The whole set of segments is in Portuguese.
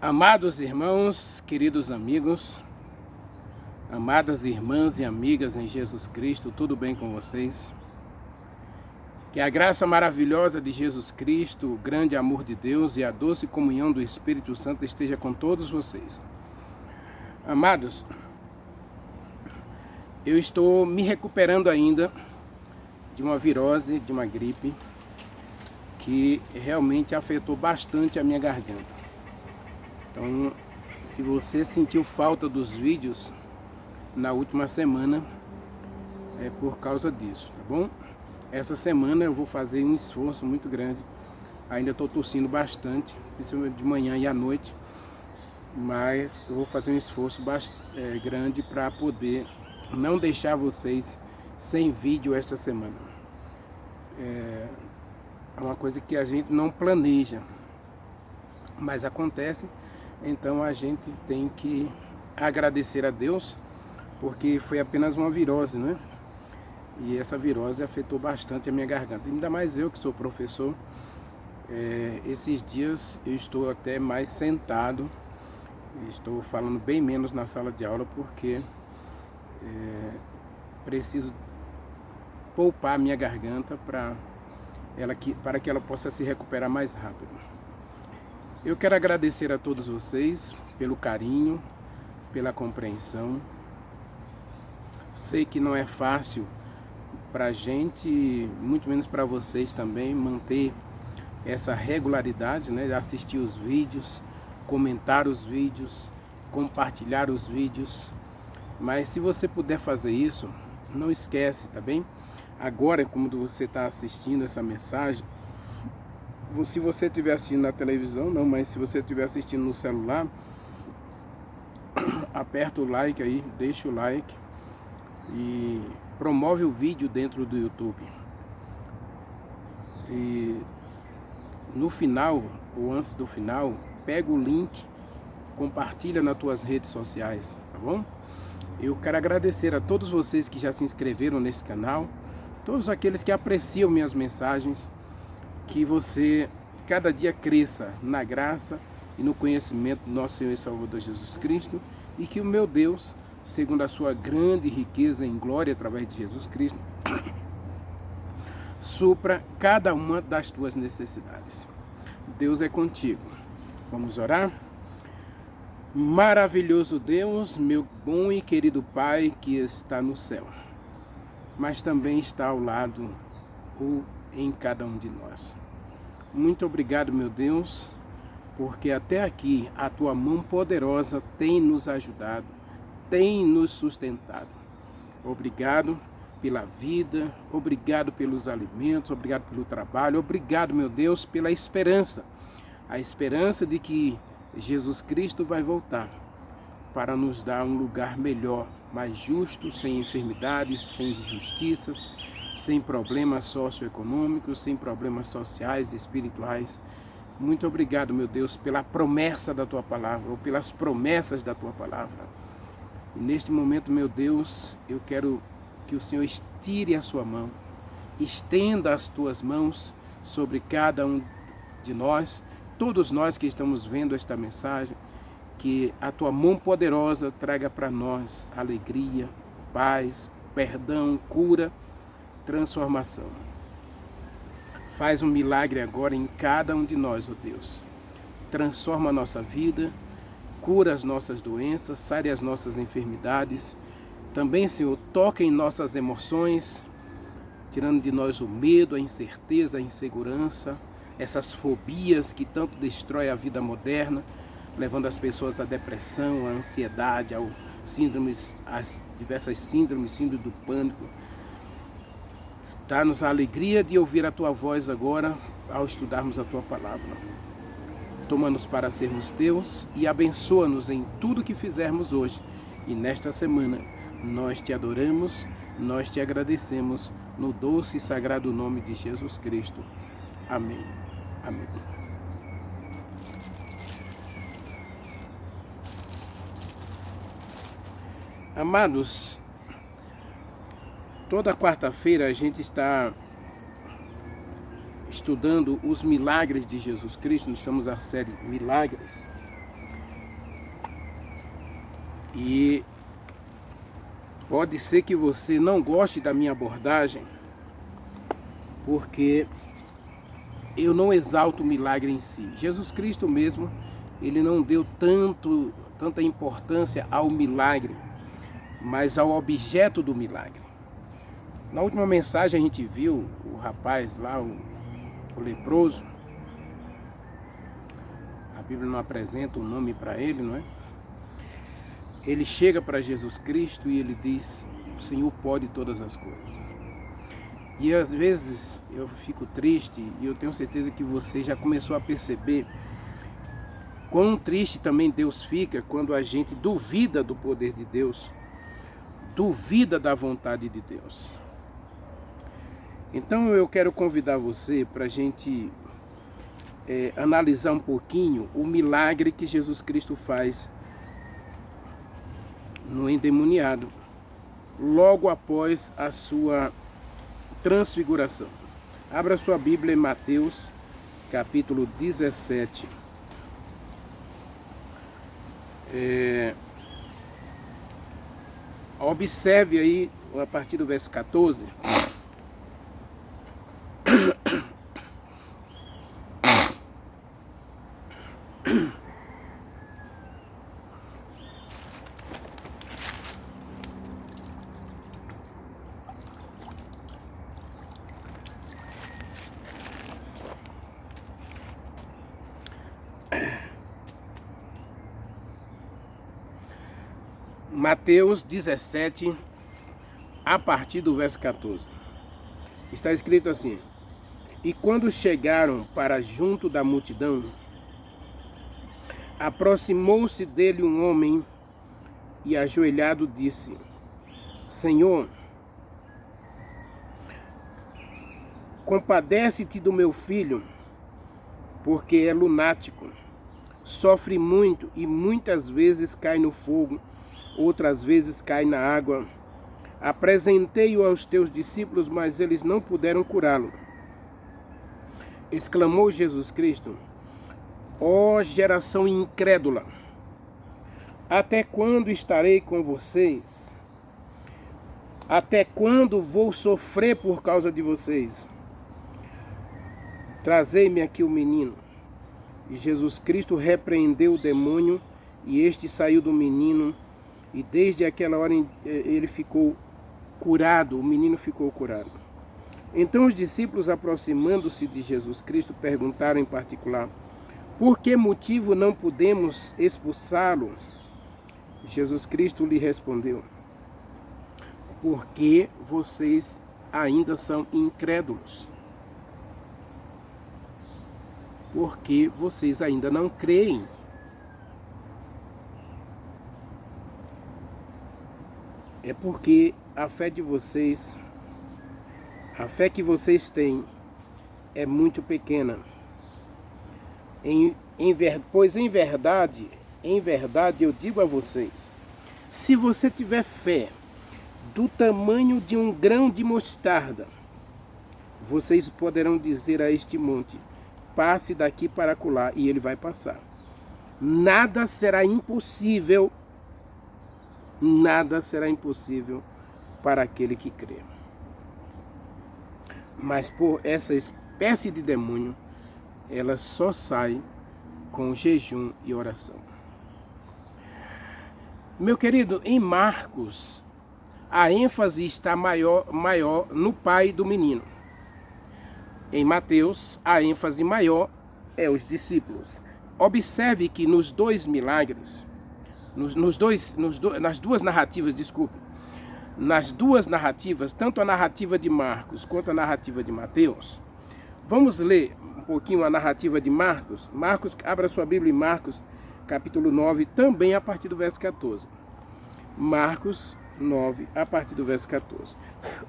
Amados irmãos, queridos amigos, amadas irmãs e amigas em Jesus Cristo, tudo bem com vocês? Que a graça maravilhosa de Jesus Cristo, o grande amor de Deus e a doce comunhão do Espírito Santo esteja com todos vocês. Amados, eu estou me recuperando ainda de uma virose, de uma gripe, que realmente afetou bastante a minha garganta. Então, se você sentiu falta dos vídeos na última semana, é por causa disso, tá bom? Essa semana eu vou fazer um esforço muito grande. Ainda estou tossindo bastante, principalmente de manhã e à noite, mas eu vou fazer um esforço grande para poder não deixar vocês sem vídeo esta semana. É uma coisa que a gente não planeja, mas acontece. Então a gente tem que agradecer a Deus, porque foi apenas uma virose, né? E essa virose afetou bastante a minha garganta. Ainda mais eu que sou professor, esses dias eu estou até mais sentado, estou falando bem menos na sala de aula, porque preciso poupar a minha garganta para que ela possa se recuperar mais rápido. Eu quero agradecer a todos vocês pelo carinho, pela compreensão. Sei que não é fácil para a gente, muito menos para vocês também, manter essa regularidade, né? Assistir os vídeos, comentar os vídeos, compartilhar os vídeos. Mas se você puder fazer isso, não esquece, tá bem? Agora, como você está assistindo essa mensagem, se você estiver assistindo na televisão, não, mas se você estiver assistindo no celular, aperta o like aí, deixa o like e promove o vídeo dentro do YouTube. E no final, ou antes do final, pega o link, compartilha nas tuas redes sociais, tá bom? Eu quero agradecer a todos vocês que já se inscreveram nesse canal, todos aqueles que apreciam minhas mensagens, que você cada dia cresça na graça e no conhecimento do nosso Senhor e Salvador Jesus Cristo, e que o meu Deus, segundo a sua grande riqueza em glória através de Jesus Cristo, supra cada uma das tuas necessidades. Deus é contigo. Vamos orar? Maravilhoso Deus, meu bom e querido Pai que está no céu, mas também está ao lado ou em cada um de nós. Muito obrigado, meu Deus, porque até aqui a tua mão poderosa tem nos ajudado, tem nos sustentado. Obrigado pela vida, obrigado pelos alimentos, obrigado pelo trabalho, obrigado, meu Deus, pela esperança. A esperança de que Jesus Cristo vai voltar para nos dar um lugar melhor, mais justo, sem enfermidades, sem injustiças, sem problemas socioeconômicos, sem problemas sociais e espirituais. Muito obrigado, meu Deus, pela promessa da tua palavra, ou pelas promessas da tua palavra. E neste momento, meu Deus, eu quero que o Senhor estire a sua mão, estenda as tuas mãos sobre cada um de nós, todos nós que estamos vendo esta mensagem, que a tua mão poderosa traga para nós alegria, paz, perdão, cura, transformação. Faz um milagre agora em cada um de nós, ó Deus. Transforma a nossa vida, cura as nossas doenças, sare as nossas enfermidades. Também, Senhor, toca em nossas emoções, tirando de nós o medo, a incerteza, a insegurança, essas fobias que tanto destrói a vida moderna, levando as pessoas à depressão, à ansiedade, às diversas síndromes, síndrome do pânico. Dá-nos a alegria de ouvir a tua voz agora ao estudarmos a tua palavra. Toma-nos para sermos teus e abençoa-nos em tudo que fizermos hoje. E nesta semana nós te adoramos, nós te agradecemos no doce e sagrado nome de Jesus Cristo. Amém. Amém. Amados, toda quarta-feira a gente está estudando os milagres de Jesus Cristo. Nós estamos na série Milagres. E pode ser que você não goste da minha abordagem, porque eu não exalto o milagre em si. Jesus Cristo mesmo, ele não deu tanta importância ao milagre, mas ao objeto do milagre. Na última mensagem a gente viu o rapaz lá, o leproso. A Bíblia não apresenta um nome para ele, não é? Ele chega para Jesus Cristo e ele diz: o Senhor pode todas as coisas. E às vezes eu fico triste, e eu tenho certeza que você já começou a perceber quão triste também Deus fica quando a gente duvida do poder de Deus, duvida da vontade de Deus. Então eu quero convidar você para a gente analisar um pouquinho o milagre que Jesus Cristo faz no endemoniado, logo após a sua transfiguração. Abra sua Bíblia em Mateus, capítulo 17. Observe aí, a partir do verso 14. Mateus 17, a partir do verso 14. Está escrito assim: e quando chegaram para junto da multidão, aproximou-se dele um homem e ajoelhado disse: Senhor, compadece-te do meu filho, porque é lunático, sofre muito e muitas vezes cai no fogo, outras vezes cai na água. Apresentei-o aos teus discípulos, mas eles não puderam curá-lo. Exclamou Jesus Cristo: ó geração incrédula, até quando estarei com vocês? Até quando vou sofrer por causa de vocês? Trazei-me aqui o menino. E Jesus Cristo repreendeu o demônio, e este saiu do menino, e desde aquela hora ele ficou curado, o menino ficou curado. Então os discípulos, aproximando-se de Jesus Cristo, perguntaram em particular: por que motivo não podemos expulsá-lo? Jesus Cristo lhe respondeu: porque vocês ainda são incrédulos. Porque vocês ainda não creem. É porque a fé de vocês, a fé que vocês têm, é muito pequena. Pois em verdade eu digo a vocês, se você tiver fé do tamanho de um grão de mostarda, vocês poderão dizer a este monte: passe daqui para acolá, e ele vai passar. Nada será impossível para aquele que crê. Mas por essa espécie de demônio, ela só sai com jejum e oração. Meu querido, em Marcos, a ênfase está maior no pai do menino. Em Mateus, a ênfase maior é os discípulos. Observe que nos dois milagres, nas duas narrativas, nas duas narrativas, tanto a narrativa de Marcos quanto a narrativa de Mateus, vamos ler um pouquinho a narrativa de Marcos. Marcos, abra sua Bíblia em Marcos, capítulo 9, também a partir do verso 14. Marcos 9, a partir do verso 14.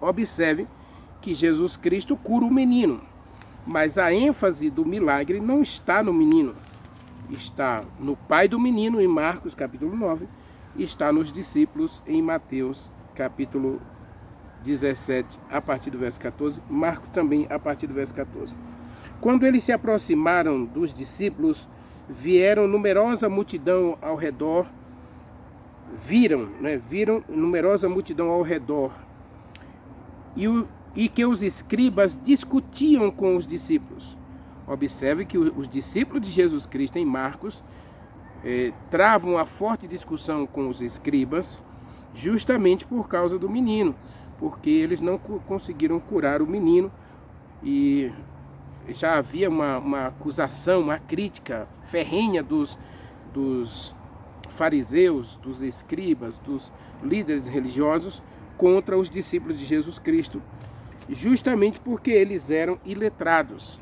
Observe que Jesus Cristo cura o menino, mas a ênfase do milagre não está no menino. Está no pai do menino, em Marcos, capítulo 9, e está nos discípulos, em Mateus, capítulo 17, a partir do verso 14, Marcos também, a partir do verso 14. Quando eles se aproximaram dos discípulos, vieram numerosa multidão ao redor, viram numerosa multidão ao redor, e que os escribas discutiam com os discípulos. Observe que os discípulos de Jesus Cristo em Marcos travam a forte discussão com os escribas, justamente por causa do menino, porque eles não conseguiram curar o menino, e já havia uma acusação, uma crítica ferrenha dos fariseus, dos escribas, dos líderes religiosos contra os discípulos de Jesus Cristo, justamente porque eles eram iletrados.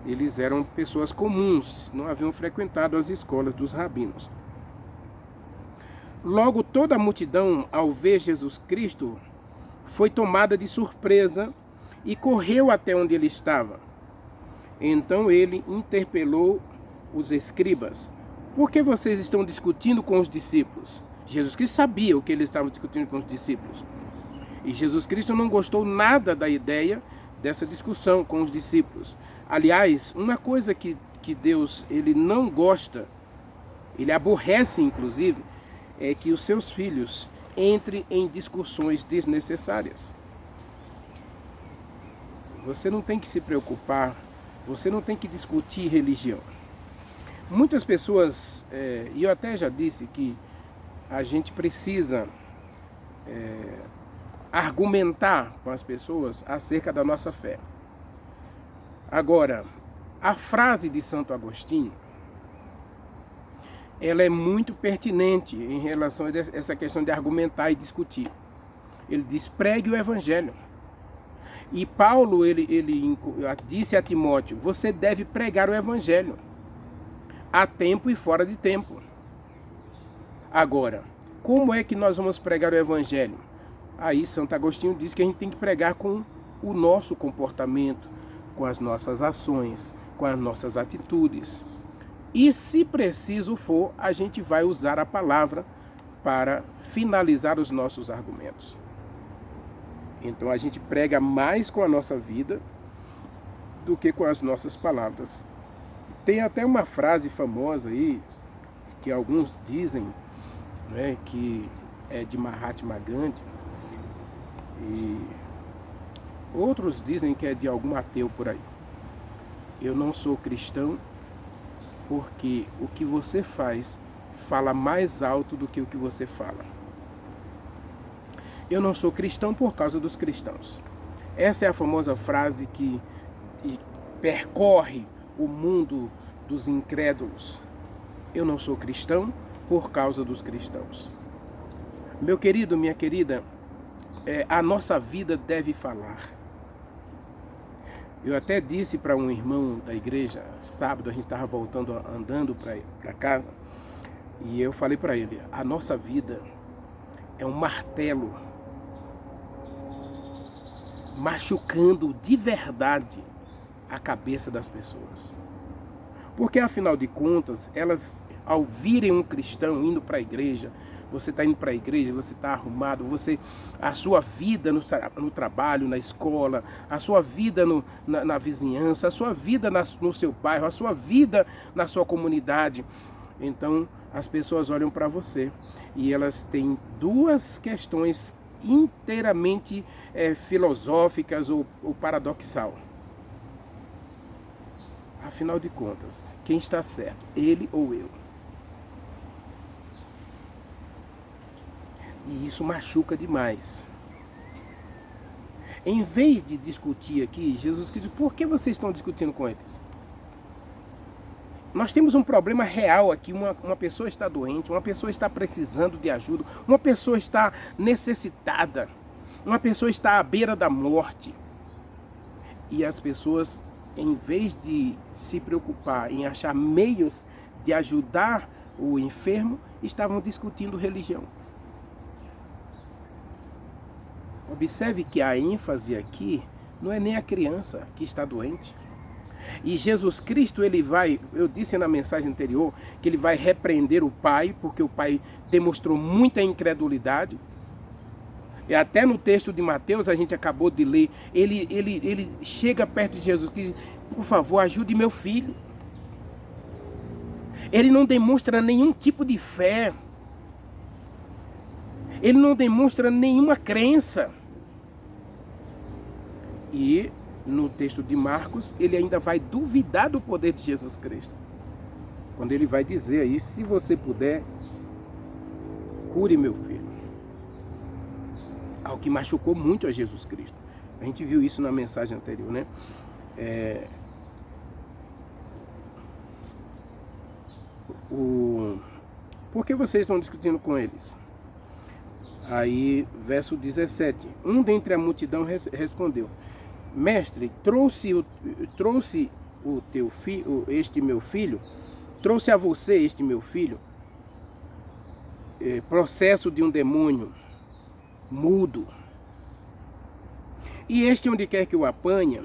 Eles eram pessoas comuns, não haviam frequentado as escolas dos rabinos. Logo, toda a multidão, ao ver Jesus Cristo, foi tomada de surpresa e correu até onde ele estava. Então ele interpelou os escribas: por que vocês estão discutindo com os discípulos? Jesus Cristo sabia o que eles estavam discutindo com os discípulos. E Jesus Cristo não gostou nada da ideia dessa discussão com os discípulos. Aliás, uma coisa que Deus ele não gosta, ele aborrece inclusive, é que os seus filhos entrem em discussões desnecessárias. Você não tem que se preocupar, você não tem que discutir religião. Muitas pessoas, e eu até já disse que a gente precisa argumentar com as pessoas acerca da nossa fé. Agora, a frase de Santo Agostinho, ela é muito pertinente em relação a essa questão de argumentar e discutir. Ele diz: pregue o evangelho. E Paulo, ele disse a Timóteo: você deve pregar o evangelho, a tempo e fora de tempo. Agora, como é que nós vamos pregar o evangelho? Aí Santo Agostinho diz que a gente tem que pregar com o nosso comportamento, com as nossas ações, com as nossas atitudes. E se preciso for, a gente vai usar a palavra para finalizar os nossos argumentos. Então a gente prega mais com a nossa vida do que com as nossas palavras. Tem até uma frase famosa aí, que alguns dizem, né, que é de Mahatma Gandhi, e outros dizem que é de algum ateu por aí. Eu não sou cristão porque o que você faz fala mais alto do que o que você fala. Eu não sou cristão por causa dos cristãos. Essa é a famosa frase que percorre o mundo dos incrédulos. Eu não sou cristão por causa dos cristãos. Meu querido, minha querida, a nossa vida deve falar. Eu até disse para um irmão da igreja, sábado a gente estava voltando, andando para casa, e eu falei para ele: a nossa vida é um martelo machucando de verdade a cabeça das pessoas. Porque afinal de contas, elas, ao virem um cristão indo para a igreja, você está indo para a igreja, você está arrumado, a sua vida no trabalho, na escola, a sua vida na vizinhança, a sua vida no seu bairro, a sua vida na sua comunidade. Então, as pessoas olham para você e elas têm duas questões inteiramente filosóficas ou paradoxal. Afinal de contas, quem está certo, ele ou eu? E isso machuca demais. Em vez de discutir aqui, Jesus disse: por que vocês estão discutindo com eles? Nós temos um problema real aqui. Uma pessoa está doente, uma pessoa está precisando de ajuda, uma pessoa está necessitada, uma pessoa está à beira da morte. E as pessoas, em vez de se preocupar em achar meios de ajudar o enfermo, estavam discutindo religião. Observe que a ênfase aqui não é nem a criança que está doente. E Jesus Cristo, ele vai, eu disse na mensagem anterior, que ele vai repreender o pai, porque o pai demonstrou muita incredulidade. E até no texto de Mateus, a gente acabou de ler, ele chega perto de Jesus e diz: por favor, ajude meu filho. Ele não demonstra nenhum tipo de fé. Ele não demonstra nenhuma crença. E no texto de Marcos, ele ainda vai duvidar do poder de Jesus Cristo. Quando ele vai dizer aí, se você puder, cure meu filho. Algo que machucou muito a Jesus Cristo. A gente viu isso na mensagem anterior, né? Por que vocês estão discutindo com eles? Aí, verso 17. Um dentre a multidão respondeu: Mestre, trouxe o teu filho, este meu filho, trouxe a você este meu filho, processo de um demônio mudo. E este, onde quer que o apanha,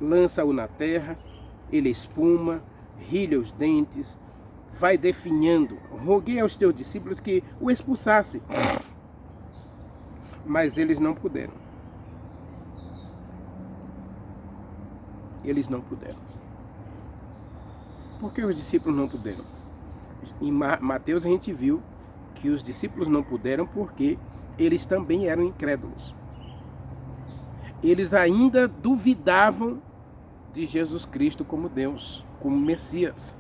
lança-o na terra, ele espuma, rilha os dentes, vai definhando. Roguei aos teus discípulos que o expulsasse, mas eles não puderam. Eles não puderam. Por que os discípulos não puderam? Em Mateus a gente viu que os discípulos não puderam porque eles também eram incrédulos. Eles ainda duvidavam de Jesus Cristo como Deus, como Messias,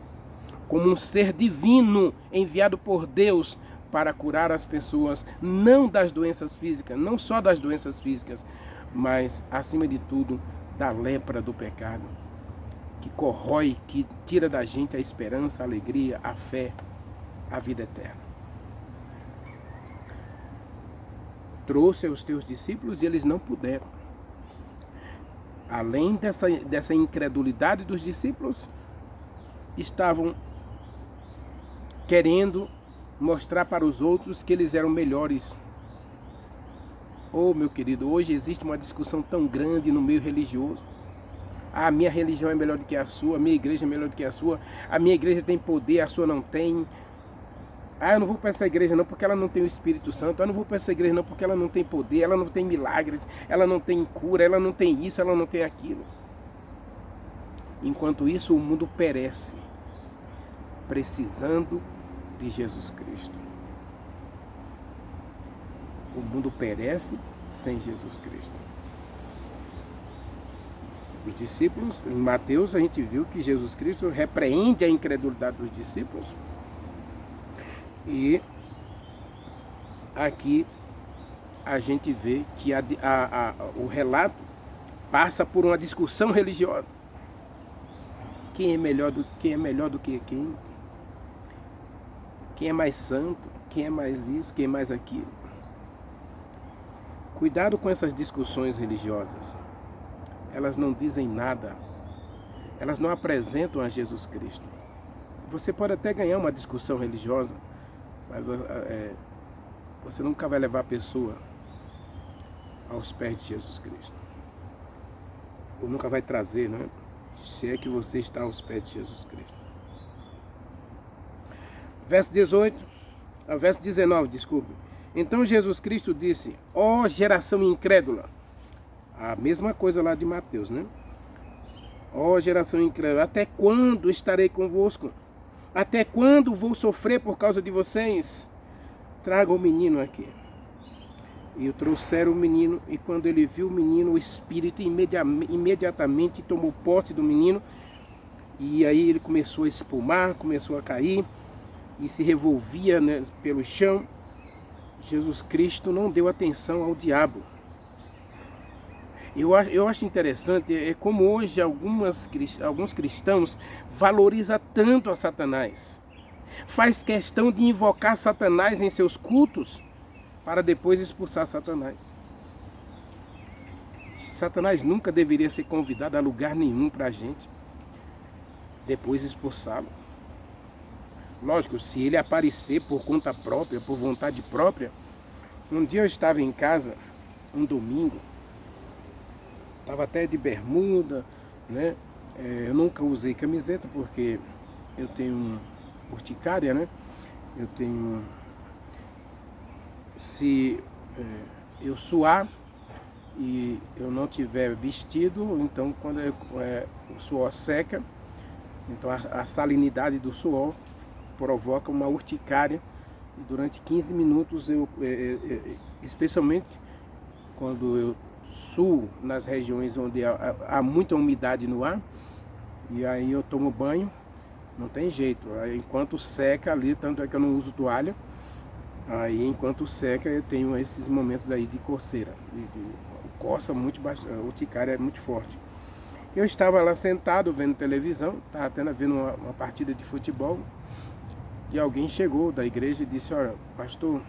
como um ser divino enviado por Deus para curar as pessoas, não das doenças físicas, não só das doenças físicas, mas, acima de tudo, da lepra do pecado, que corrói, que tira da gente a esperança, a alegria, a fé, a vida eterna. Trouxe aos teus discípulos e eles não puderam. Além dessa incredulidade dos discípulos, estavam querendo mostrar para os outros que eles eram melhores. Oh, meu querido, hoje existe uma discussão tão grande no meio religioso. A minha religião é melhor do que a sua, a minha igreja é melhor do que a sua, a minha igreja tem poder, a sua não tem. Eu não vou para essa igreja não porque ela não tem o Espírito Santo, eu não vou para essa igreja não porque ela não tem poder, ela não tem milagres, ela não tem cura, ela não tem isso, ela não tem aquilo. Enquanto isso, o mundo perece, precisando de Jesus Cristo. O mundo perece sem Jesus Cristo. Os discípulos, em Mateus a gente viu que Jesus Cristo repreende a incredulidade dos discípulos. E aqui a gente vê que o relato passa por uma discussão religiosa. Quem é melhor do que quem? Quem é mais santo? Quem é mais isso? Quem é mais aquilo? Cuidado com essas discussões religiosas. Elas não dizem nada. Elas não apresentam a Jesus Cristo. Você pode até ganhar uma discussão religiosa, mas você nunca vai levar a pessoa aos pés de Jesus Cristo. Ou nunca vai trazer, né? Se é que você está aos pés de Jesus Cristo. Verso 19, desculpe. Então Jesus Cristo disse: ó geração incrédula. A mesma coisa lá de Mateus, né? Ó geração incrédula, até quando estarei convosco? Até quando vou sofrer por causa de vocês? Traga o menino aqui. E trouxeram o menino, e quando ele viu o menino, o espírito imediatamente tomou posse do menino, e aí ele começou a espumar, começou a cair, e se revolvia, né, pelo chão. Jesus Cristo não deu atenção ao diabo. Eu acho interessante como hoje alguns cristãos valorizam tanto a Satanás. Faz questão de invocar Satanás em seus cultos para depois expulsar Satanás. Satanás nunca deveria ser convidado a lugar nenhum para a gente depois expulsá-lo. Lógico, se ele aparecer por conta própria, por vontade própria. Um dia eu estava em casa, um domingo, estava até de bermuda, né? Eu nunca usei camiseta porque eu tenho urticária, né? Eu tenho... Se eu suar e eu não tiver vestido, então quando o suor seca, então a salinidade do suor provoca uma urticária E durante 15 minutos, especialmente quando eu suo nas regiões onde há muita umidade no ar, e aí eu tomo banho, não tem jeito. Aí, enquanto seca ali, tanto é que eu não uso toalha, aí enquanto seca eu tenho esses momentos aí de coceira, coça muito bastante, a urticária é muito forte. Eu estava lá sentado vendo televisão, estava até vendo uma partida de futebol, e alguém chegou da igreja e disse: olha, pastor,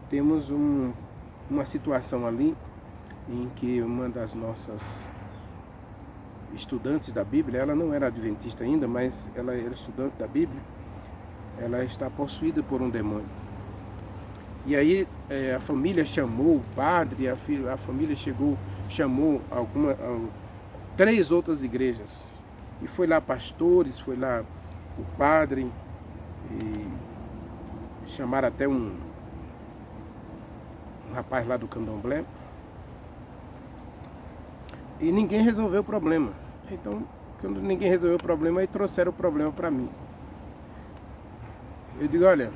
temos uma situação ali em que uma das nossas estudantes da Bíblia, ela não era adventista ainda, mas ela era estudante da Bíblia, ela está possuída por um demônio. E aí a família chamou o padre, a família chamou 3 outras igrejas. E foi lá pastores, foi lá o padre, e chamaram até um rapaz lá do candomblé. E ninguém resolveu o problema. Então, quando ninguém resolveu o problema, aí trouxeram o problema para mim. Eu digo: olha,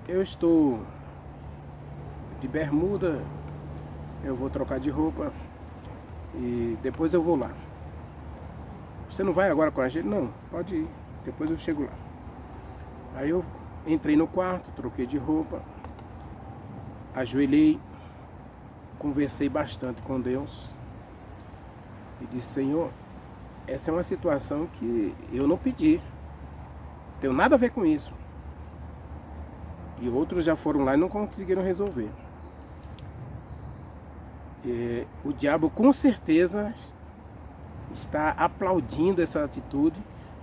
eu estou de bermuda, eu vou trocar de roupa e depois eu vou lá. Você não vai agora com a gente? Não, pode ir, depois eu chego lá. Aí eu entrei no quarto, troquei de roupa, ajoelhei, conversei bastante com Deus e disse: Senhor, essa é uma situação que eu não pedi, não tenho nada a ver com isso. E outros já foram lá e não conseguiram resolver. O diabo com certeza está aplaudindo essa atitude,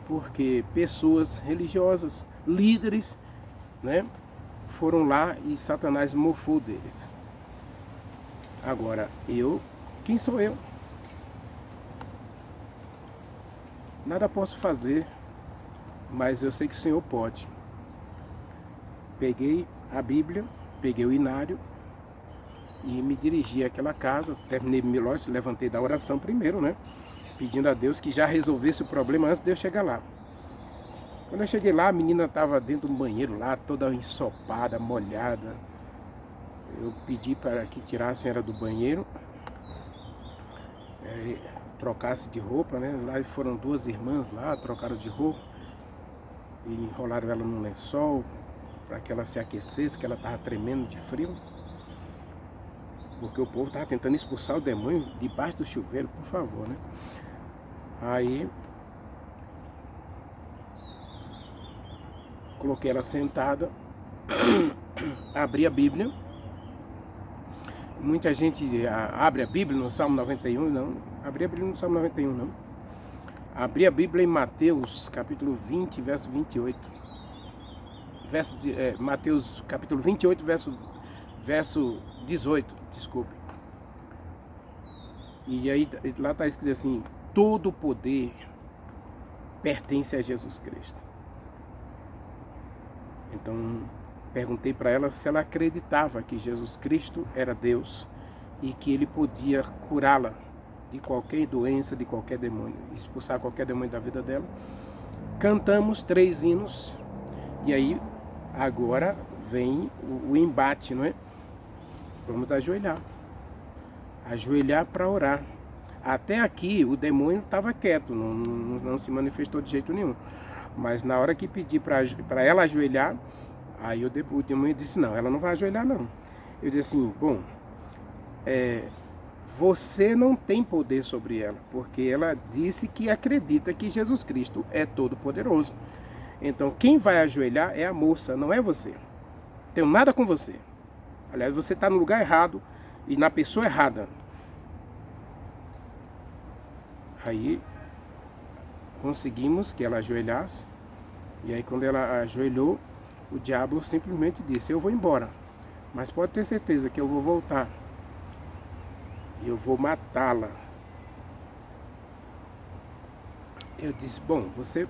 porque pessoas religiosas, líderes, né, foram lá e Satanás mofou deles. Agora, quem sou eu? Nada posso fazer, mas eu sei que o Senhor pode. Peguei a Bíblia, peguei o inário e me dirigi àquela casa. Terminei meu lógico, levantei da oração primeiro, né? Pedindo a Deus que já resolvesse o problema antes de eu chegar lá. Quando eu cheguei lá, a menina estava dentro do banheiro lá, toda ensopada, molhada. Eu pedi para que tirassem ela do banheiro, trocasse de roupa, né? Lá foram 2 irmãs lá, trocaram de roupa e enrolaram ela num lençol para que ela se aquecesse, que ela estava tremendo de frio. Porque o povo estava tentando expulsar o demônio debaixo do chuveiro, por favor, né? Aí coloquei ela sentada, abri a Bíblia. Muita gente abre a Bíblia no Salmo 91, não. Abri a Bíblia no Salmo 91, não. Abri a Bíblia em Mateus, capítulo 20, verso 28. Mateus, capítulo 28, verso 18, desculpe. E aí lá está escrito assim: todo o poder pertence a Jesus Cristo. Então, perguntei para ela se ela acreditava que Jesus Cristo era Deus e que Ele podia curá-la de qualquer doença, de qualquer demônio, expulsar qualquer demônio da vida dela. Cantamos 3 hinos e aí agora vem o embate, não é? Vamos ajoelhar. Ajoelhar para orar. Até aqui o demônio estava quieto, não se manifestou de jeito nenhum. Mas na hora que pedi para ela ajoelhar, aí o demônio disse: não, ela não vai ajoelhar não. Eu disse assim: bom, você não tem poder sobre ela, porque ela disse que acredita que Jesus Cristo é todo poderoso. Então quem vai ajoelhar é a moça, não é você. Não tenho nada com você. Aliás, você está no lugar errado e na pessoa errada. Aí conseguimos que ela ajoelhasse. E aí quando ela ajoelhou, o diabo simplesmente disse: eu vou embora, mas pode ter certeza que eu vou voltar. E eu vou matá-la. Eu disse: bom, você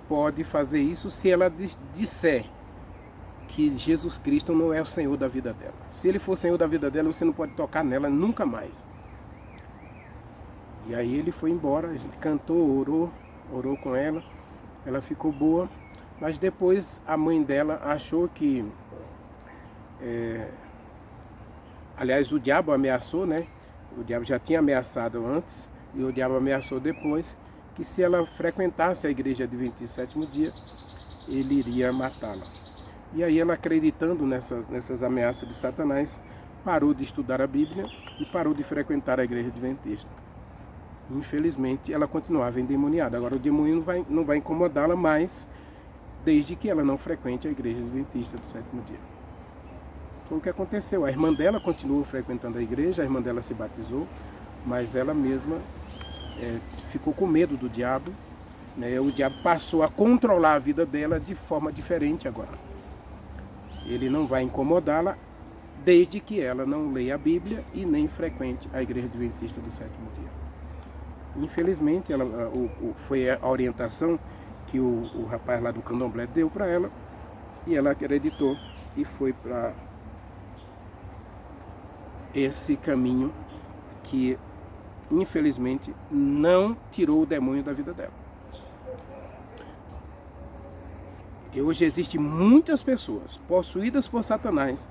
pode fazer isso se ela disser que Jesus Cristo não é o Senhor da vida dela. Se Ele for o Senhor da vida dela, você não pode tocar nela nunca mais. E aí ele foi embora, a gente cantou, orou com ela, ela ficou boa, mas depois a mãe dela achou que Aliás, o diabo ameaçou, né? O diabo já tinha ameaçado antes e o diabo ameaçou depois que se ela frequentasse a igreja adventista do sétimo dia, ele iria matá-la. E aí ela, acreditando nessas ameaças de Satanás, parou de estudar a Bíblia e parou de frequentar a igreja adventista. Infelizmente, ela continuava endemoniada. Agora o demônio não vai incomodá-la mais, desde que ela não frequente a igreja adventista do sétimo dia. Foi o que aconteceu. A irmã dela continuou frequentando a igreja, a irmã dela se batizou, mas ela mesma ficou com medo do diabo, né? O diabo passou a controlar a vida dela de forma diferente agora. Ele não vai incomodá-la, desde que ela não leia a Bíblia e nem frequente a igreja adventista do sétimo dia. Infelizmente, foi a orientação que o rapaz lá do candomblé deu para ela, e ela acreditou e foi para esse caminho que, infelizmente, não tirou o demônio da vida dela. E hoje existem muitas pessoas possuídas por Satanás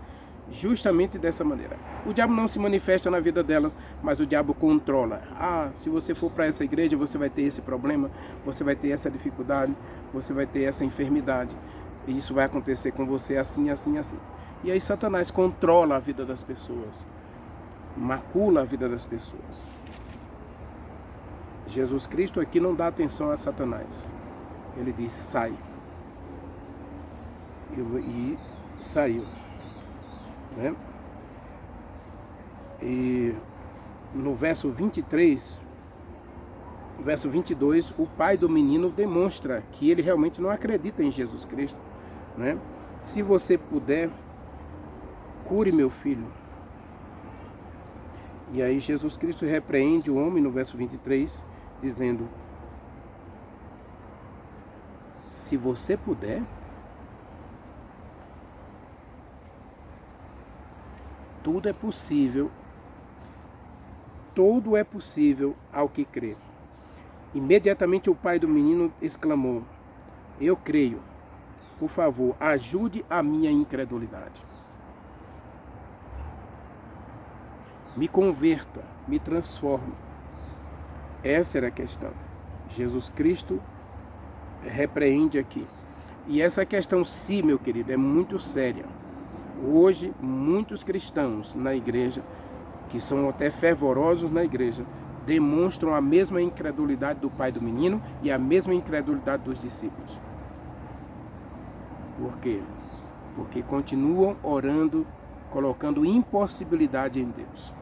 justamente dessa maneira. O diabo não se manifesta na vida dela, mas o diabo controla. Se você for para essa igreja, você vai ter esse problema, você vai ter essa dificuldade, você vai ter essa enfermidade. E isso vai acontecer com você assim, assim, assim. E aí Satanás controla a vida das pessoas, macula a vida das pessoas. Jesus Cristo aqui não dá atenção a Satanás. Ele diz, sai. E saiu, né? E no verso 23, verso 22, o pai do menino demonstra que ele realmente não acredita em Jesus Cristo, né? Se você puder, cure meu filho. E aí Jesus Cristo repreende o homem no verso 23, dizendo, se você puder, tudo é possível, tudo é possível ao que crê. Imediatamente o pai do menino exclamou, eu creio, por favor, ajude a minha incredulidade. Me converta, me transforme. Essa era a questão. Jesus Cristo repreende aqui. E essa questão, sim, meu querido, é muito séria. Hoje, muitos cristãos na igreja, que são até fervorosos na igreja, demonstram a mesma incredulidade do pai do menino e a mesma incredulidade dos discípulos. Por quê? Porque continuam orando, colocando impossibilidade em Deus.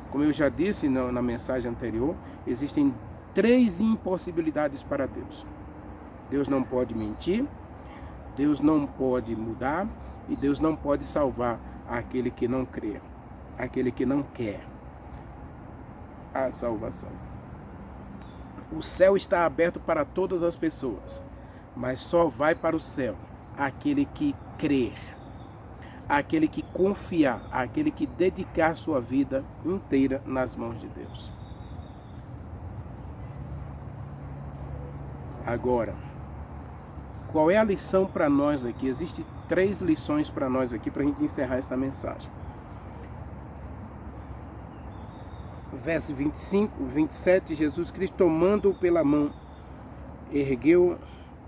Como eu já disse na mensagem anterior, existem 3 impossibilidades para Deus. Deus não pode mentir, Deus não pode mudar e Deus não pode salvar aquele que não crê, aquele que não quer a salvação. O céu está aberto para todas as pessoas, mas só vai para o céu aquele que crer, aquele que confiar, aquele que dedicar sua vida inteira nas mãos de Deus. Agora, qual é a lição para nós aqui? Existem 3 lições para nós aqui, para a gente encerrar essa mensagem. Verso 25, 27, Jesus Cristo, tomando-o pela mão, ergueu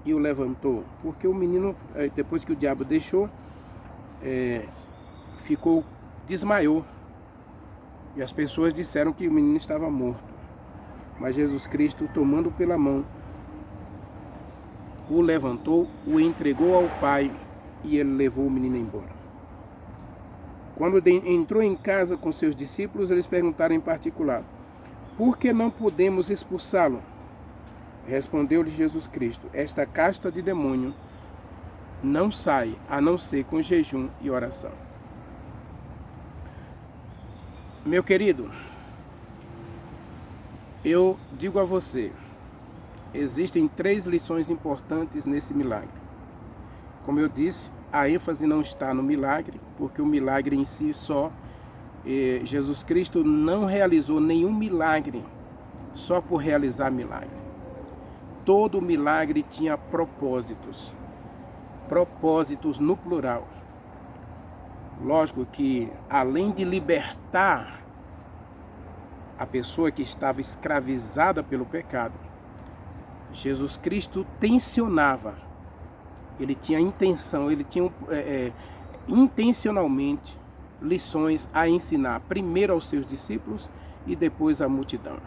e o levantou. Porque o menino, depois que o diabo deixou, desmaiou. E as pessoas disseram que o menino estava morto. Mas Jesus Cristo, tomando-o pela mão, o levantou, o entregou ao pai e ele levou o menino embora. Quando entrou em casa com seus discípulos, eles perguntaram em particular, por que não podemos expulsá-lo? Respondeu-lhe Jesus Cristo, esta casta de demônio não sai, a não ser com jejum e oração. Meu querido, eu digo a você, existem 3 lições importantes nesse milagre. Como eu disse, a ênfase não está no milagre, porque o milagre em si só, Jesus Cristo não realizou nenhum milagre só por realizar milagre. Todo milagre tinha propósitos no plural. Lógico que, além de libertar a pessoa que estava escravizada pelo pecado, Jesus Cristo tensionava, ele tinha intenção, ele tinha intencionalmente lições a ensinar, primeiro aos seus discípulos e depois à multidão.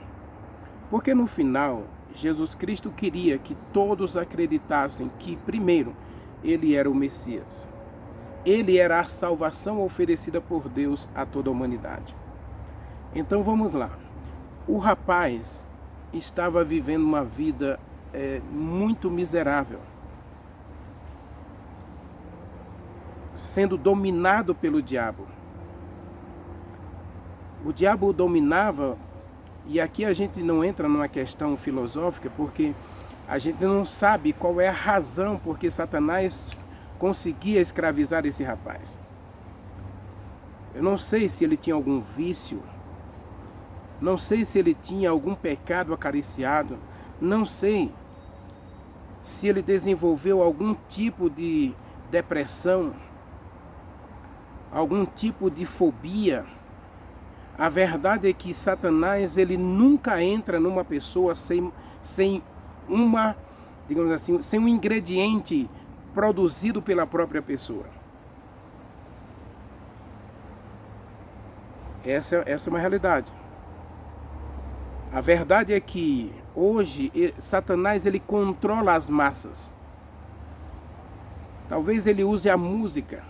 Porque no final, Jesus Cristo queria que todos acreditassem que, primeiro, ele era o Messias. Ele era a salvação oferecida por Deus a toda a humanidade. Então vamos lá. O rapaz estava vivendo uma vida muito miserável, sendo dominado pelo diabo. O diabo o dominava, e aqui a gente não entra numa questão filosófica, porque a gente não sabe qual é a razão por que Satanás conseguia escravizar esse rapaz. Eu não sei se ele tinha algum vício, não sei se ele tinha algum pecado acariciado, não sei se ele desenvolveu algum tipo de depressão, algum tipo de fobia. A verdade é que Satanás, ele nunca entra numa pessoa sem uma, digamos assim, sem um ingrediente produzido pela própria pessoa. Essa é uma realidade. A verdade é que hoje Satanás, ele controla as massas. Talvez ele use a música.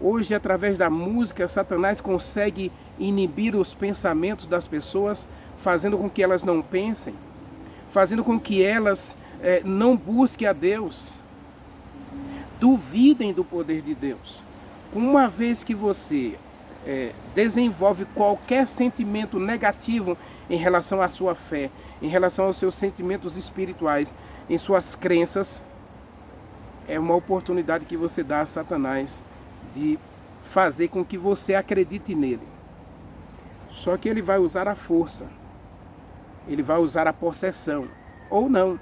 Hoje, através da música, Satanás consegue inibir os pensamentos das pessoas, fazendo com que elas não pensem, fazendo com que elas não busquem a Deus, duvidem do poder de Deus. Uma vez que você desenvolve qualquer sentimento negativo em relação à sua fé, em relação aos seus sentimentos espirituais, em suas crenças, é uma oportunidade que você dá a Satanás de fazer com que você acredite nele. Só que ele vai usar a força, ele vai usar a possessão, ou não.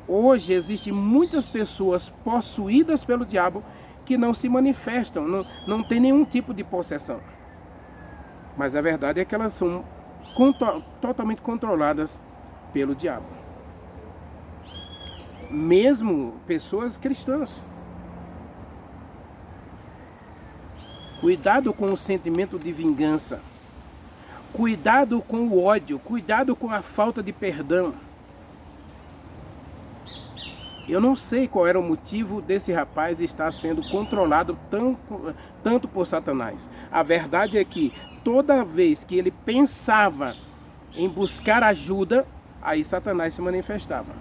Hoje existem muitas pessoas possuídas pelo diabo que não se manifestam, não tem nenhum tipo de possessão. Mas a verdade é que elas são totalmente controladas pelo diabo. Mesmo pessoas cristãs. Cuidado com o sentimento de vingança. Cuidado com o ódio. Cuidado com a falta de perdão. Eu não sei qual era o motivo desse rapaz estar sendo controlado tanto por Satanás. A verdade é que toda vez que ele pensava em buscar ajuda, aí Satanás se manifestava.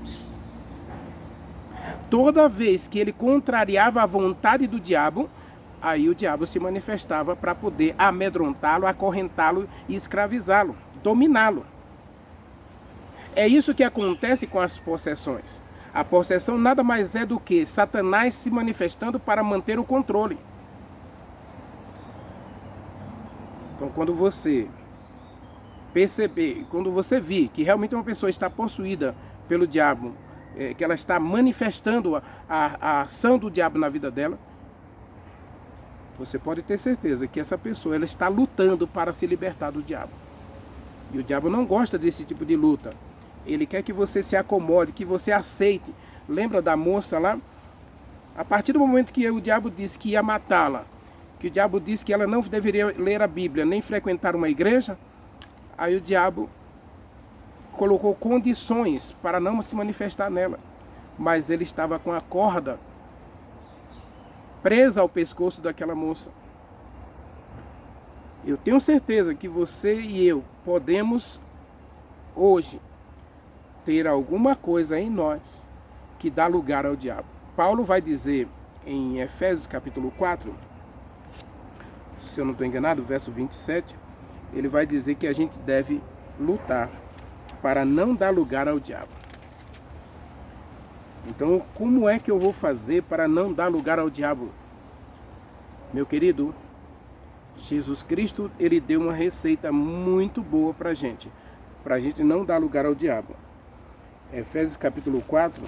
Toda vez que ele contrariava a vontade do diabo, aí o diabo se manifestava para poder amedrontá-lo, acorrentá-lo e escravizá-lo, dominá-lo. É isso que acontece com as possessões. A possessão nada mais é do que Satanás se manifestando para manter o controle. Então, quando você perceber, quando você vir que realmente uma pessoa está possuída pelo diabo, que ela está manifestando a ação do diabo na vida dela, você pode ter certeza que essa pessoa ela está lutando para se libertar do diabo. E o diabo não gosta desse tipo de luta. Ele quer que você se acomode, que você aceite. Lembra da moça lá? A partir do momento que o diabo disse que ia matá-la, que o diabo disse que ela não deveria ler a Bíblia, nem frequentar uma igreja, aí o diabo colocou condições para não se manifestar nela. Mas ele estava com a corda presa ao pescoço daquela moça. Eu tenho certeza que você e eu podemos hoje ter alguma coisa em nós que dá lugar ao diabo. Paulo vai dizer em Efésios capítulo 4, se eu não estou enganado, verso 27, ele vai dizer que a gente deve lutar para não dar lugar ao diabo. Então, como é que eu vou fazer para não dar lugar ao diabo? Meu querido, Jesus Cristo, ele deu uma receita muito boa para a gente não dar lugar ao diabo. Efésios capítulo 4,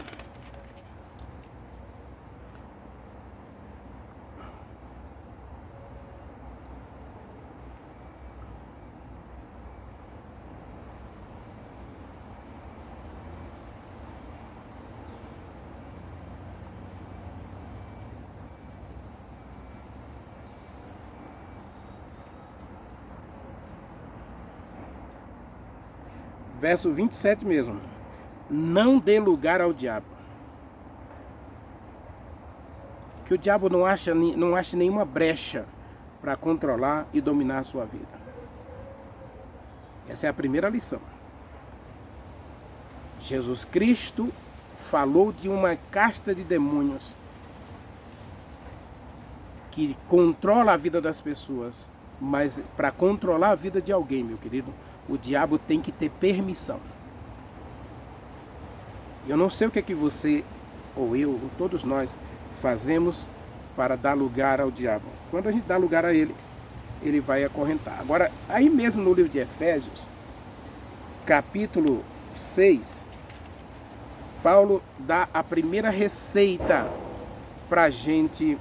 verso 27 mesmo. Não dê lugar ao diabo. Que o diabo não ache nenhuma brecha para controlar e dominar a sua vida. Essa é a primeira lição. Jesus Cristo falou de uma casta de demônios que controla a vida das pessoas, mas para controlar a vida de alguém, meu querido, o diabo tem que ter permissão. Eu não sei o que é que você, ou eu, ou todos nós, fazemos para dar lugar ao diabo. Quando a gente dá lugar a ele, ele vai acorrentar. Agora, aí mesmo no livro de Efésios, capítulo 6, Paulo dá a primeira receita para a gente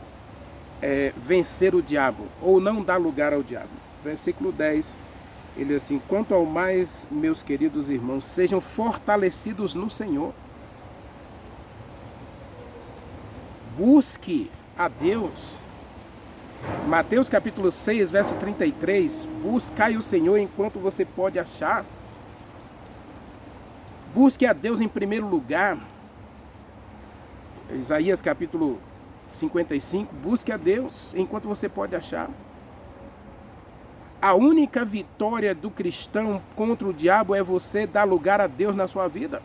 vencer o diabo, ou não dar lugar ao diabo. Versículo 10, ele diz assim: quanto ao mais, meus queridos irmãos, sejam fortalecidos no Senhor. Busque a Deus. Mateus capítulo 6, verso 33, buscai o Senhor enquanto você pode achar. Busque a Deus em primeiro lugar. Isaías capítulo 55, busque a Deus enquanto você pode achar. A única vitória do cristão contra o diabo é você dar lugar a Deus na sua vida.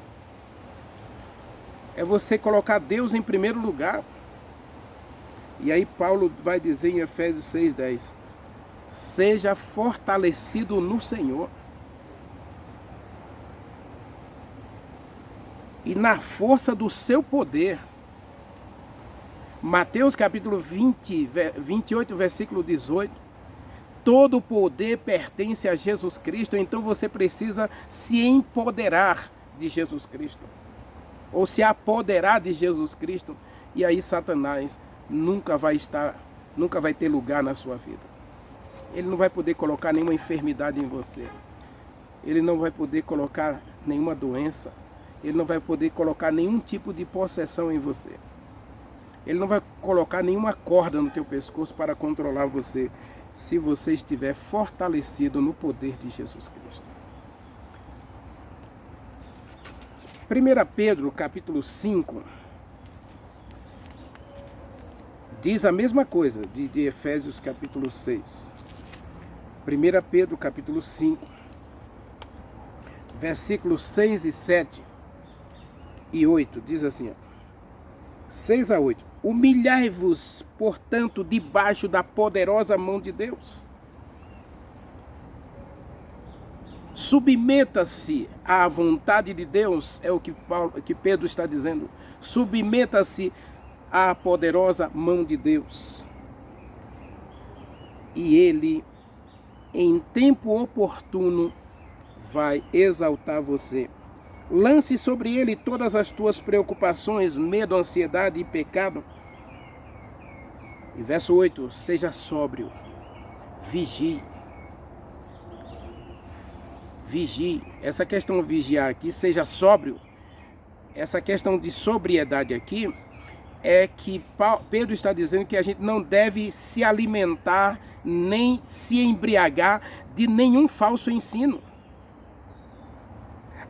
É você colocar Deus em primeiro lugar. E aí Paulo vai dizer em Efésios 6:10, seja fortalecido no Senhor e na força do seu poder. Mateus capítulo 28, versículo 18. Todo o poder pertence a Jesus Cristo, então você precisa se empoderar de Jesus Cristo. Ou se apoderar de Jesus Cristo. E aí Satanás nunca vai ter lugar na sua vida. Ele não vai poder colocar nenhuma enfermidade em você. Ele não vai poder colocar nenhuma doença. Ele não vai poder colocar nenhum tipo de possessão em você. Ele não vai colocar nenhuma corda no teu pescoço para controlar você, se você estiver fortalecido no poder de Jesus Cristo. 1 Pedro capítulo 5 diz a mesma coisa de Efésios capítulo 6. 1 Pedro capítulo 5, versículos 6 e 7 e 8, diz assim, 6 a 8. Humilhai-vos, portanto, debaixo da poderosa mão de Deus. Submeta-se à vontade de Deus, é o que Pedro está dizendo. Submeta-se à poderosa mão de Deus. E Ele, em tempo oportuno, vai exaltar você. Lance sobre Ele todas as tuas preocupações, medo, ansiedade e pecado. E verso 8, seja sóbrio, vigie. Vigie. Essa questão de vigiar aqui, seja sóbrio. Essa questão de sobriedade aqui é que Pedro está dizendo que a gente não deve se alimentar nem se embriagar de nenhum falso ensino.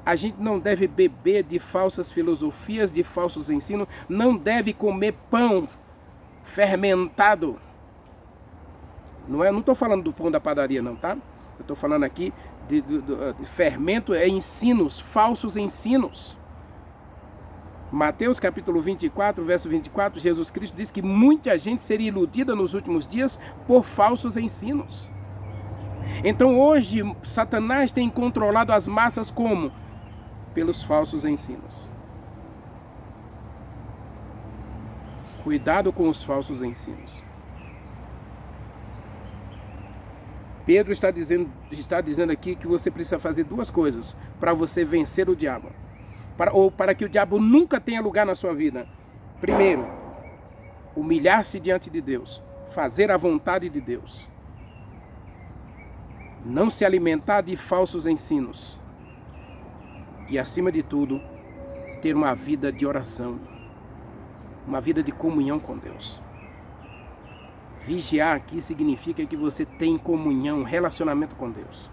A gente não deve beber de falsas filosofias, de falsos ensinos. Não deve comer pão fermentado. Não estou falando do pão da padaria não, tá? Eu estou falando aqui de fermento, ensinos, falsos ensinos. Mateus capítulo 24, verso 24, Jesus Cristo diz que muita gente seria iludida nos últimos dias por falsos ensinos. Então hoje Satanás tem controlado as massas como? Pelos falsos ensinos. Cuidado com os falsos ensinos. Pedro está dizendo aqui que você precisa fazer duas coisas para você vencer o diabo. Para que o diabo nunca tenha lugar na sua vida. Primeiro, humilhar-se diante de Deus. Fazer a vontade de Deus. Não se alimentar de falsos ensinos. E acima de tudo, ter uma vida de oração. Uma vida de comunhão com Deus. Vigiar aqui significa que você tem comunhão, relacionamento com Deus.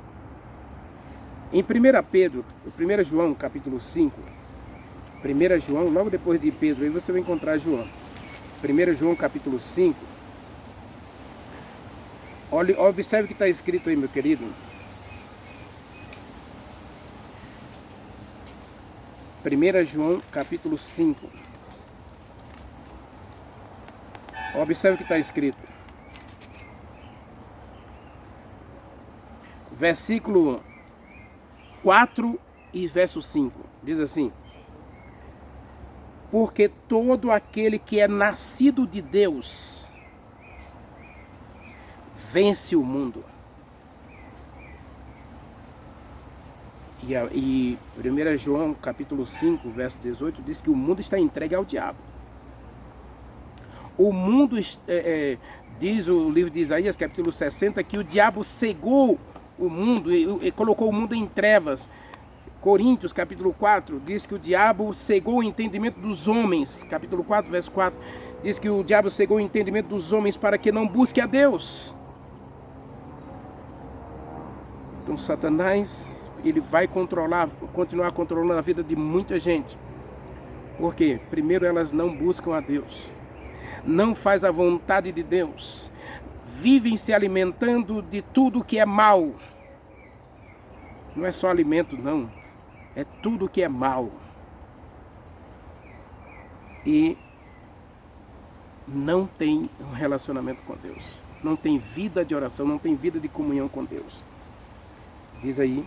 Em 1 João, capítulo 5, 1 João, logo depois de Pedro, aí você vai encontrar João. 1 João, capítulo 5. Observe o que está escrito aí, meu querido. 1 João, capítulo 5. Observe o que está escrito. Versículo 4 e verso 5. Diz assim: porque todo aquele que é nascido de Deus vence o mundo. E 1 João capítulo 5, verso 18, diz que o mundo está entregue ao diabo. O mundo, diz o livro de Isaías, capítulo 60, que o diabo cegou o mundo e colocou o mundo em trevas. Coríntios, capítulo 4, diz que o diabo cegou o entendimento dos homens. Capítulo 4, verso 4, diz que o diabo cegou o entendimento dos homens para que não busque a Deus. Então Satanás, ele vai continuar controlando a vida de muita gente. Por quê? Primeiro, elas não buscam a Deus, não faz a vontade de Deus, vivem se alimentando de tudo que é mal. Não é só alimento, não, é tudo que é mal. E não tem um relacionamento com Deus, não tem vida de oração, não tem vida de comunhão com Deus. Diz aí: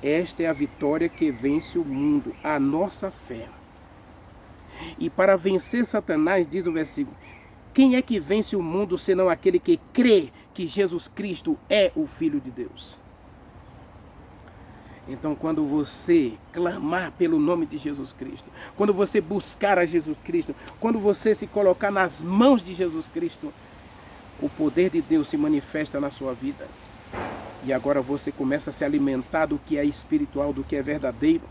esta é a vitória que vence o mundo, a nossa fé. E para vencer Satanás, diz o versículo, quem é que vence o mundo senão aquele que crê que Jesus Cristo é o Filho de Deus? Então, quando você clamar pelo nome de Jesus Cristo, quando você buscar a Jesus Cristo, quando você se colocar nas mãos de Jesus Cristo, o poder de Deus se manifesta na sua vida. E agora você começa a se alimentar do que é espiritual, do que é verdadeiro.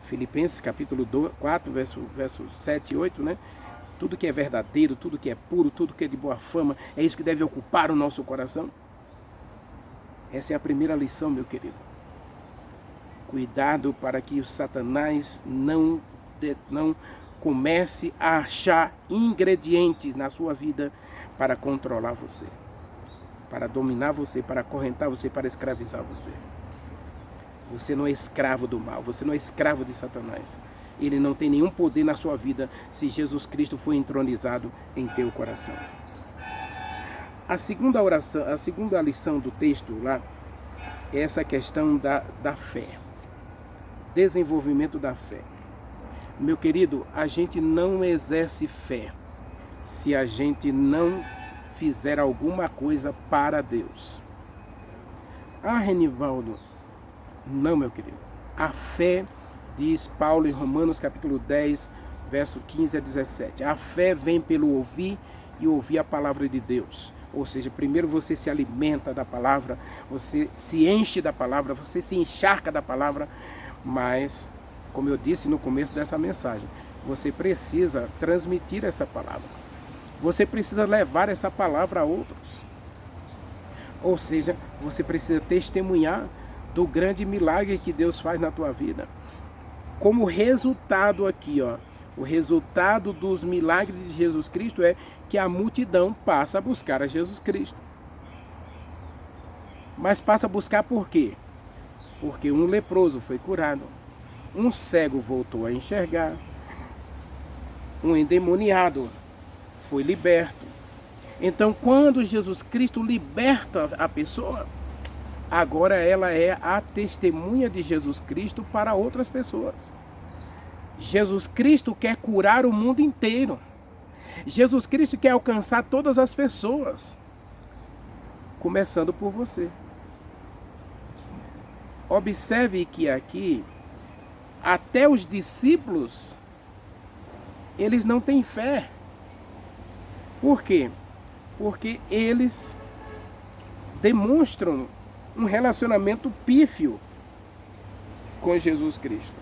Filipenses capítulo 4, verso 7 e 8, né? Tudo que é verdadeiro, tudo que é puro, tudo que é de boa fama, é isso que deve ocupar o nosso coração. Essa é a primeira lição, meu querido. Cuidado para que o Satanás não comece a achar ingredientes na sua vida para controlar você, para dominar você, para acorrentar você, para escravizar você. Você não é escravo do mal, você não é escravo de Satanás. Ele não tem nenhum poder na sua vida se Jesus Cristo for entronizado em teu coração. A segunda lição do texto lá é essa questão da fé. Desenvolvimento da fé. Meu querido, a gente não exerce fé se a gente não fizer alguma coisa para Deus. Ah, Renivaldo, não, meu querido. A fé, diz Paulo em Romanos capítulo 10, verso 15 a 17. A fé vem pelo ouvir e ouvir a palavra de Deus. Ou seja, primeiro você se alimenta da palavra, você se enche da palavra, você se encharca da palavra, mas, como eu disse no começo dessa mensagem, você precisa transmitir essa palavra. Você precisa levar essa palavra a outros. Ou seja, você precisa testemunhar do grande milagre que Deus faz na tua vida. Como resultado aqui, ó, o resultado dos milagres de Jesus Cristo é que a multidão passa a buscar a Jesus Cristo. Mas passa a buscar por quê? Porque um leproso foi curado, um cego voltou a enxergar, um endemoniado foi liberto. Então, quando Jesus Cristo liberta a pessoa, agora ela é a testemunha de Jesus Cristo para outras pessoas. Jesus Cristo quer curar o mundo inteiro. Jesus Cristo quer alcançar todas as pessoas, começando por você. Observe que aqui, até os discípulos, eles não têm fé. Por quê? Porque eles demonstram um relacionamento pífio com Jesus Cristo.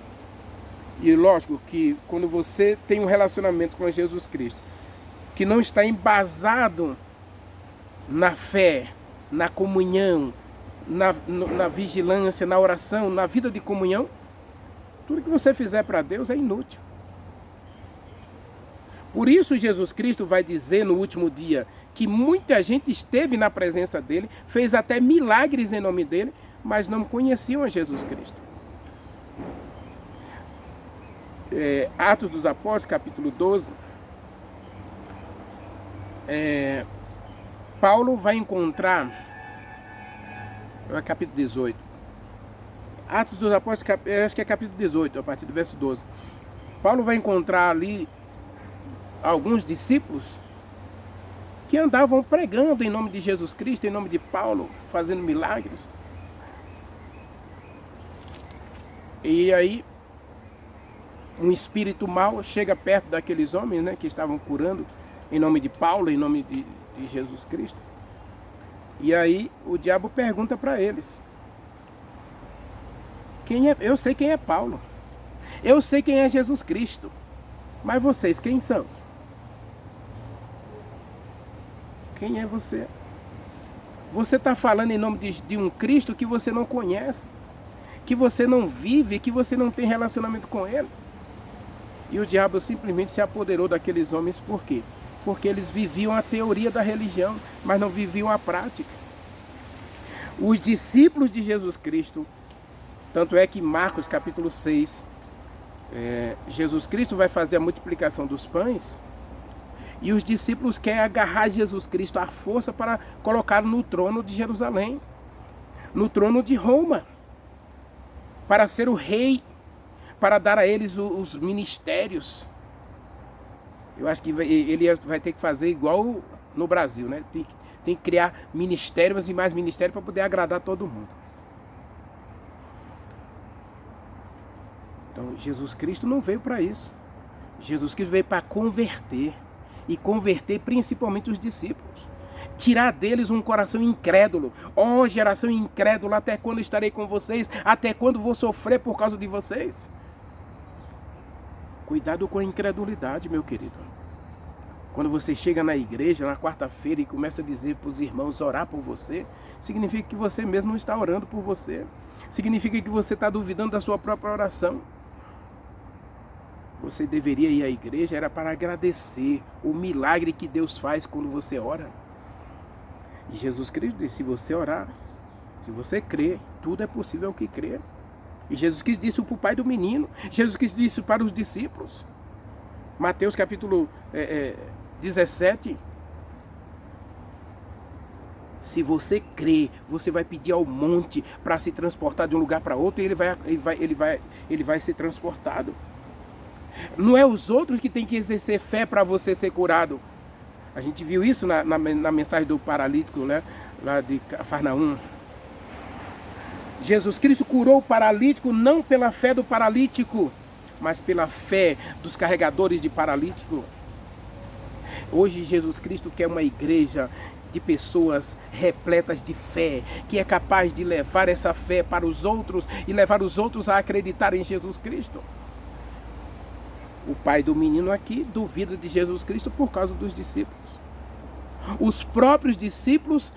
E lógico que quando você tem um relacionamento com Jesus Cristo que não está embasado na fé, na comunhão, na vigilância, na oração, na vida de comunhão, tudo que você fizer para Deus é inútil. Por isso Jesus Cristo vai dizer no último dia que muita gente esteve na presença dele, fez até milagres em nome dele, mas não conheciam a Jesus Cristo. Atos dos Apóstolos, capítulo 12, Paulo vai encontrar, capítulo 18, Atos dos Apóstolos, acho que é capítulo 18, a partir do verso 12. Paulo vai encontrar ali alguns discípulos que andavam pregando em nome de Jesus Cristo, em nome de Paulo, fazendo milagres. E aí, um espírito mau chega perto daqueles homens, né, que estavam curando em nome de Paulo, em nome de Jesus Cristo. E aí o diabo pergunta para eles: eu sei quem é Paulo, eu sei quem é Jesus Cristo, mas vocês quem são? Quem é você? Você está falando em nome de um Cristo que você não conhece, que você não vive, que você não tem relacionamento com ele. E o diabo simplesmente se apoderou daqueles homens. Por quê? Porque eles viviam a teoria da religião, mas não viviam a prática. Os discípulos de Jesus Cristo, tanto é que Marcos capítulo 6, Jesus Cristo vai fazer a multiplicação dos pães, e os discípulos querem agarrar Jesus Cristo à força para colocá-lo no trono de Jerusalém, no trono de Roma, para ser o rei, para dar a eles os ministérios. Eu acho que ele vai ter que fazer igual no Brasil, né? Tem que criar ministérios e mais ministérios para poder agradar todo mundo. Então, Jesus Cristo não veio para isso. Jesus Cristo veio para converter, e converter principalmente os discípulos. Tirar deles um coração incrédulo. Ó, geração incrédula, até quando estarei com vocês? Até quando vou sofrer por causa de vocês? Cuidado com a incredulidade, meu querido. Quando você chega na igreja, na quarta-feira, e começa a dizer para os irmãos orar por você, significa que você mesmo não está orando por você. Significa que você está duvidando da sua própria oração. Você deveria ir à igreja, era para agradecer o milagre que Deus faz quando você ora. E Jesus Cristo disse: se você orar, se você crer, tudo é possível ao que crer. E Jesus Cristo disse para o pai do menino, Jesus Cristo disse para os discípulos. Mateus capítulo 17. Se você crer, você vai pedir ao monte para se transportar de um lugar para outro, e ele vai ser transportado. Não é os outros que têm que exercer fé para você ser curado. A gente viu isso na mensagem do paralítico, né, lá de Cafarnaum. Jesus Cristo curou o paralítico não pela fé do paralítico, mas pela fé dos carregadores de paralítico. Hoje Jesus Cristo quer uma igreja de pessoas repletas de fé, que é capaz de levar essa fé para os outros e levar os outros a acreditar em Jesus Cristo. O pai do menino aqui duvida de Jesus Cristo por causa dos discípulos. Os próprios discípulos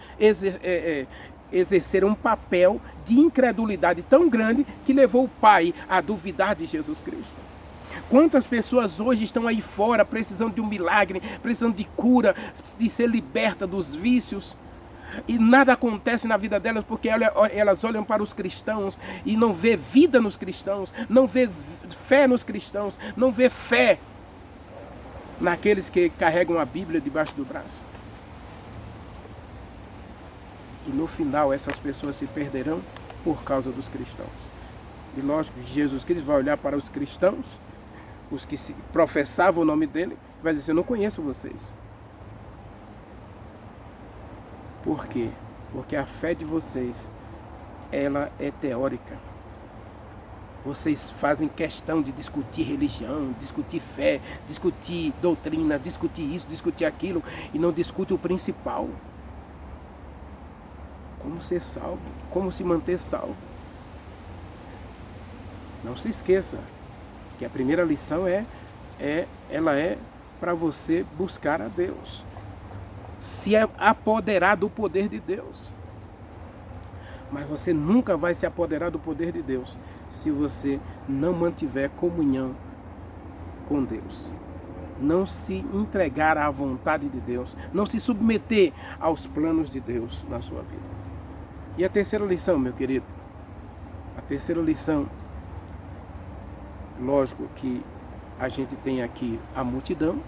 exerceram um papel de incredulidade tão grande que levou o pai a duvidar de Jesus Cristo. Quantas pessoas hoje estão aí fora precisando de um milagre, precisando de cura, de ser liberta dos vícios, e nada acontece na vida delas porque elas olham para os cristãos e não vê vida nos cristãos, não vê fé nos cristãos, não vê fé naqueles que carregam a Bíblia debaixo do braço. E no final essas pessoas se perderão por causa dos cristãos. E lógico que Jesus Cristo vai olhar para os cristãos, os que professavam o nome dele, e vai dizer: eu não conheço vocês. Por quê? Porque a fé de vocês, ela é teórica. Vocês fazem questão de discutir religião, discutir fé, discutir doutrina, discutir isso, discutir aquilo, e não discute o principal. Como ser salvo, como se manter salvo. Não se esqueça que a primeira lição ela é para você buscar a Deus, se apoderar do poder de Deus. Mas você nunca vai se apoderar do poder de Deus se você não mantiver comunhão com Deus. Não se entregar à vontade de Deus. Não se submeter aos planos de Deus na sua vida. E a terceira lição, meu querido. A terceira lição, lógico que a gente tem aqui a multidão.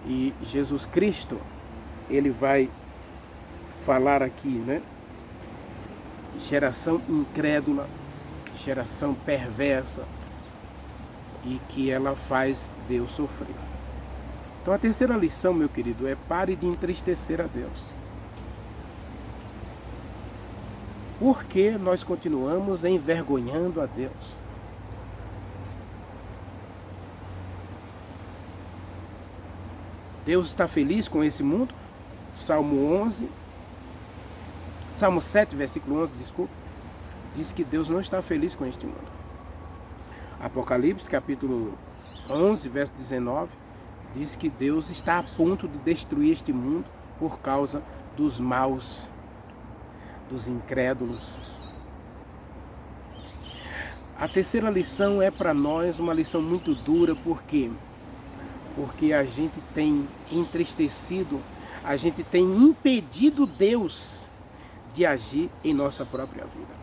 E Jesus Cristo, ele vai falar aqui, né? Geração incrédula, geração perversa, e que ela faz Deus sofrer. Então a terceira lição, meu querido, é pare de entristecer a Deus. Por que nós continuamos envergonhando a Deus? Deus está feliz com esse mundo? Salmo 7, versículo 11, desculpa, diz que Deus não está feliz com este mundo. Apocalipse, capítulo 11, verso 19, diz que Deus está a ponto de destruir este mundo por causa dos maus, dos incrédulos. A terceira lição é para nós uma lição muito dura, por quê? Porque a gente tem entristecido, a gente tem impedido Deus de agir em nossa própria vida.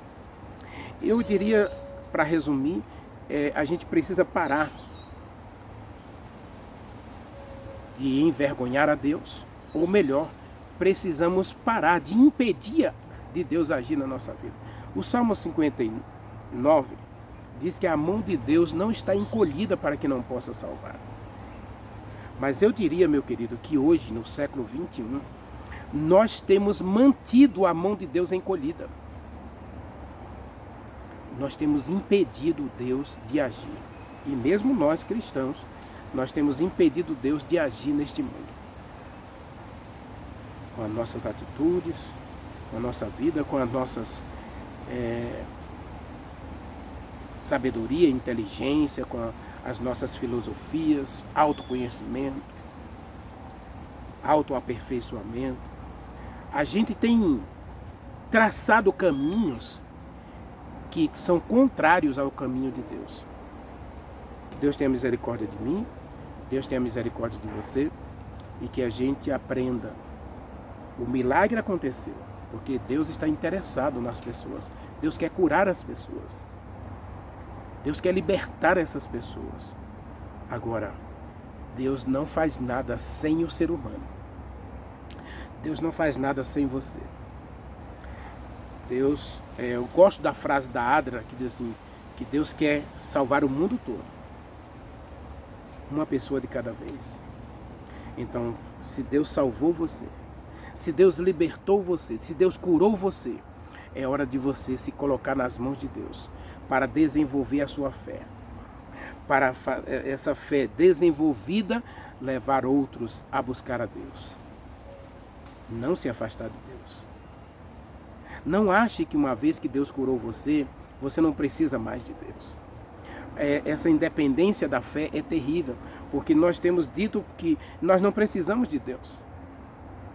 Eu diria, para resumir, a gente precisa parar de envergonhar a Deus, ou melhor, precisamos parar de impedir de Deus agir na nossa vida. O Salmo 59 diz que a mão de Deus não está encolhida para que não possa salvar. Mas eu diria, meu querido, que hoje, no século 21, nós temos mantido a mão de Deus encolhida. Nós temos impedido Deus de agir. E mesmo nós, cristãos, nós temos impedido Deus de agir neste mundo. Com as nossas atitudes, com a nossa vida, com as nossas sabedoria, inteligência, com as nossas filosofias, autoconhecimento, autoaperfeiçoamento. A gente tem traçado caminhos que são contrários ao caminho de Deus. Que Deus tenha misericórdia de mim, Deus tenha misericórdia de você, e que a gente aprenda. O milagre aconteceu, porque Deus está interessado nas pessoas. Deus quer curar as pessoas. Deus quer libertar essas pessoas. Agora, Deus não faz nada sem o ser humano. Deus não faz nada sem você. Deus, eu gosto da frase da Adra, que diz assim, que Deus quer salvar o mundo todo. Uma pessoa de cada vez. Então, se Deus salvou você, se Deus libertou você, se Deus curou você, é hora de você se colocar nas mãos de Deus para desenvolver a sua fé. Para essa fé desenvolvida, levar outros a buscar a Deus. Não se afastar de Deus. Não ache que uma vez que Deus curou você, você não precisa mais de Deus. Essa independência da fé é terrível, porque nós temos dito que nós não precisamos de Deus.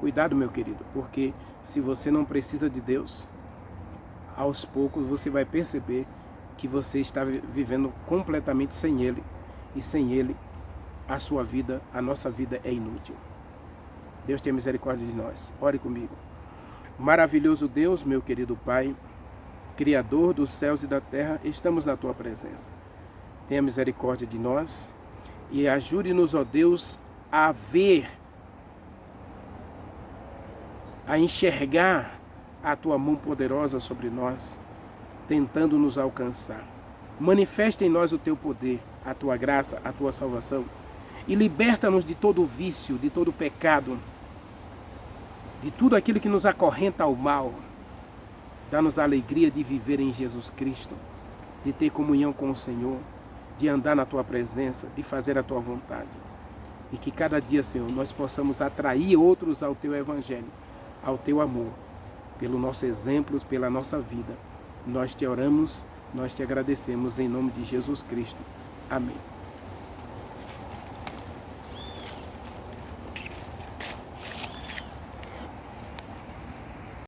Cuidado, meu querido, porque se você não precisa de Deus, aos poucos você vai perceber que você está vivendo completamente sem Ele. E sem Ele, a sua vida, a nossa vida é inútil. Deus tenha misericórdia de nós. Ore comigo. Maravilhoso Deus, meu querido Pai, Criador dos céus e da terra, estamos na Tua presença. Tenha misericórdia de nós e ajude-nos, ó Deus, a ver, a enxergar a Tua mão poderosa sobre nós, tentando nos alcançar. Manifesta em nós o Teu poder, a Tua graça, a Tua salvação, e liberta-nos de todo vício, de todo pecado, de tudo aquilo que nos acorrenta ao mal. Dá-nos a alegria de viver em Jesus Cristo, de ter comunhão com o Senhor, de andar na Tua presença, de fazer a Tua vontade. E que cada dia, Senhor, nós possamos atrair outros ao Teu Evangelho, ao Teu amor, pelo nosso exemplo, pela nossa vida. Nós te oramos, nós te agradecemos em nome de Jesus Cristo. Amém.